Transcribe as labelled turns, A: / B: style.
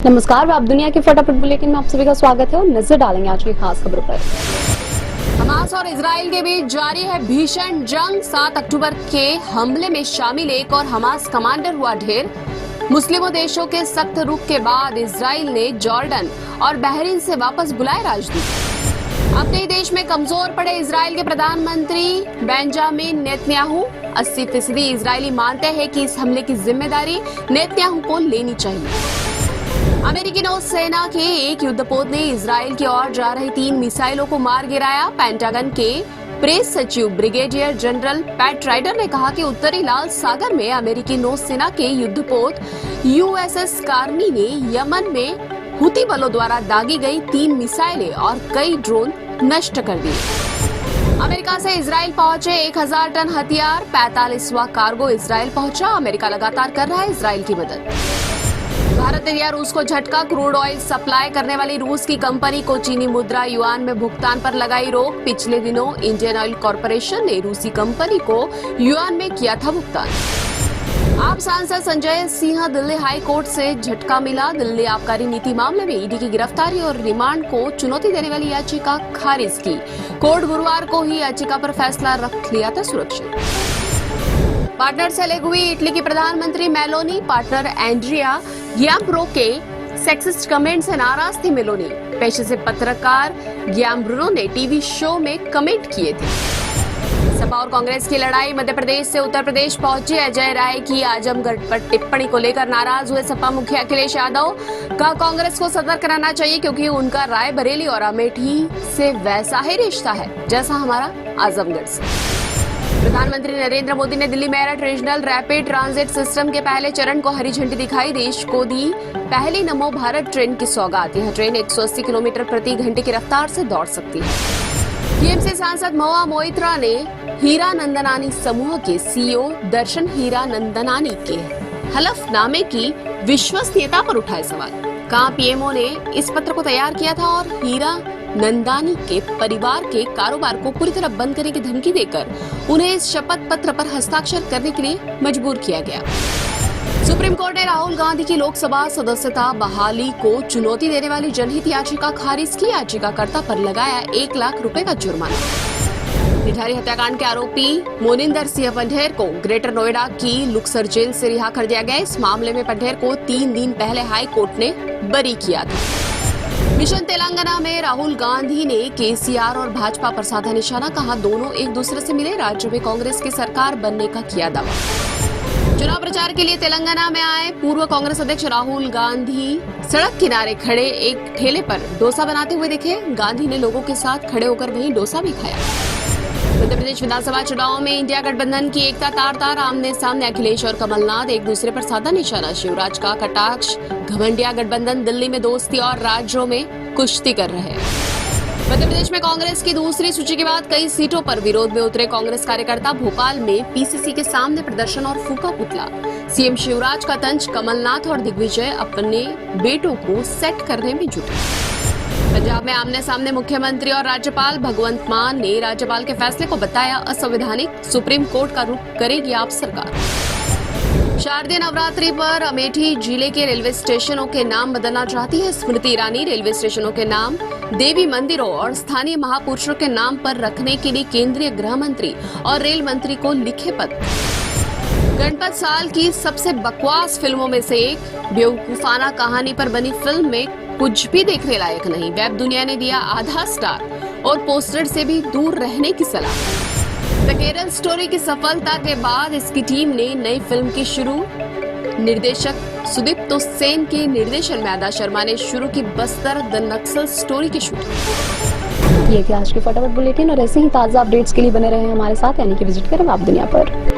A: नमस्कार, आप दुनिया के फटाफट बुलेटिन में आप सभी का स्वागत है और नजर डालेंगे आज की खास खबरों पर।
B: हमास और इजराइल के बीच जारी है भीषण जंग। 7 अक्टूबर के हमले में शामिल एक और हमास कमांडर हुआ ढेर। मुस्लिमों देशों के सख्त रुख के बाद इजराइल ने जॉर्डन और बहरीन से वापस बुलाए राजदूत। अपने देश में कमजोर पड़े इजराइल के प्रधानमंत्री बेंजामिन नेतन्याहू। 80% इजरायली मानते हैं कि इस हमले की जिम्मेदारी नेतन्याहू को लेनी चाहिए। अमेरिकी नौसेना के एक युद्धपोत ने इजराइल की ओर जा रही 3 मिसाइलों को मार गिराया। पेंटागन के प्रेस सचिव ब्रिगेडियर जनरल पैट राइडर ने कहा कि उत्तरी लाल सागर में अमेरिकी नौसेना के युद्धपोत USS कार्नी ने यमन में हुती बलों द्वारा दागी गई 3 मिसाइलें और कई ड्रोन नष्ट कर दिए। अमेरिका से इजराइल पहुंचे 1000 टन हथियार। 45वां कार्गो इजराइल पहुंचा। अमेरिका लगातार कर रहा है इजराइल की मदद। भारत ने दिया रूस को झटका। क्रूड ऑयल सप्लाई करने वाली रूस की कंपनी को चीनी मुद्रा युआन में भुगतान पर लगाई रोक। पिछले दिनों इंडियन ऑयल कॉर्पोरेशन ने रूसी कंपनी को युआन में किया था भुगतान। आप सांसद संजय सिंह दिल्ली हाई कोर्ट से झटका मिला। दिल्ली आबकारी नीति मामले में ईडी की गिरफ्तारी और रिमांड को चुनौती देने वाली याचिका खारिज की। कोर्ट गुरुवार को ही याचिका पर फैसला रख लिया था सुरक्षित। पार्टनर से अलग हुई इटली की प्रधानमंत्री मेलोनी। पार्टनर एंड्रिया गियाम्ब्रो के सेक्सिस्ट कमेंट से नाराज थी मेलोनी। पेशे से पत्रकार गियाम्ब्रो ने टीवी शो में कमेंट किए थे। सपा और कांग्रेस की लड़ाई। मध्य प्रदेश से उत्तर प्रदेश पहुंचे अजय राय की आजमगढ़ पर टिप्पणी को लेकर नाराज हुए सपा मुखिया अखिलेश यादव। कहा कांग्रेस को सतर्क रहना चाहिए क्योंकि उनका राय बरेली और अमेठी से वैसा ही रिश्ता है जैसा हमारा आजमगढ़ से। प्रधानमंत्री नरेंद्र मोदी ने Delhi Meerut regional rapid transit system के पहले चरण को हरी झंडी दिखाई। देश को दी पहली नमो भारत ट्रेन की सौगात। यह ट्रेन 180 किलोमीटर प्रति घंटे की रफ्तार से दौड़ सकती है। टीएमसी सांसद महुआ मोइत्रा ने हीरा नंदनानी समूह के CEO दर्शन हीरा नंदनानी के हलफनामे की विश्वसनीयता पर उठाए सवाल। कहा पीएमओ ने इस पत्र को तैयार किया था और हीरा नंदानी के परिवार के कारोबार को पूरी तरह बंद करने की धमकी देकर उन्हें इस शपथ पत्र पर हस्ताक्षर करने के लिए मजबूर किया गया। सुप्रीम कोर्ट ने राहुल गांधी की लोकसभा सदस्यता बहाली को चुनौती देने वाली जनहित याचिका खारिज की। याचिकाकर्ता पर लगाया 1 लाख रुपए का जुर्माना। निठारी हत्याकांड के आरोपी मोनिंदर सिंह पंढेर को ग्रेटर नोएडा की लुक्सर जेल से रिहा कर दिया गया। इस मामले में पंढेर को 3 दिन पहले हाई कोर्ट ने बरी किया था। मिशन तेलंगाना में राहुल गांधी ने केसीआर और भाजपा पर साधा निशाना। कहा दोनों एक दूसरे से मिले। राज्य में कांग्रेस की सरकार बनने का किया दावा। चुनाव प्रचार के लिए तेलंगाना में आए पूर्व कांग्रेस अध्यक्ष राहुल गांधी सड़क किनारे खड़े एक ठेले पर डोसा बनाते हुए दिखे। गांधी ने लोगों के साथ खड़े होकर वहीं डोसा भी खाया। मध्य प्रदेश विधानसभा चुनाव में इंडिया गठबंधन की एकता तार-तार। आमने सामने अखिलेश और कमलनाथ एक दूसरे पर साधा निशाना। शिवराज का कटाक्ष। घमंडिया गठबंधन दिल्ली में दोस्ती और राज्यों में कुश्ती कर रहे हैं। मध्य प्रदेश में कांग्रेस की दूसरी सूची के बाद कई सीटों पर विरोध में उतरे कांग्रेस कार्यकर्ता। भोपाल में PCC के सामने प्रदर्शन और फूका पुतला। सीएम शिवराज का तंज। कमलनाथ और दिग्विजय अपने बेटों को सेट करने में जुटे। पंजाब में आमने सामने मुख्यमंत्री और राज्यपाल। भगवंत मान ने राज्यपाल के फैसले को बताया असंवैधानिक। सुप्रीम कोर्ट का रुख करेगी आप सरकार। शारदीय नवरात्रि पर अमेठी जिले के रेलवे स्टेशनों के नाम बदलना चाहती है स्मृति ईरानी। रेलवे स्टेशनों के नाम देवी मंदिरों और स्थानीय महापुरुषों के नाम पर रखने के लिए केंद्रीय गृह मंत्री और रेल मंत्री को लिखे पत्र। गणपत साल की सबसे बकवास फिल्मों में से एक। बेवकूफाना कहानी पर बनी फिल्म में कुछ भी देखने लायक नहीं। वेब दुनिया ने दिया आधा स्टार और पोस्टर से भी दूर रहने की सलाह। द केरल स्टोरी की सफलता के बाद इसकी टीम ने नई फिल्म की शुरू। निर्देशक सुदीप्त सेन के निर्देशन में आदा शर्मा ने शुरू की बस्तर द नक्सल स्टोरी की शूटिंग।
A: ये आज की फटाफट बुलेटिन और ऐसे ही ताजा अपडेट्स के लिए बने रहे हमारे साथ, यानी कि विजिट करें आप दुनिया पर।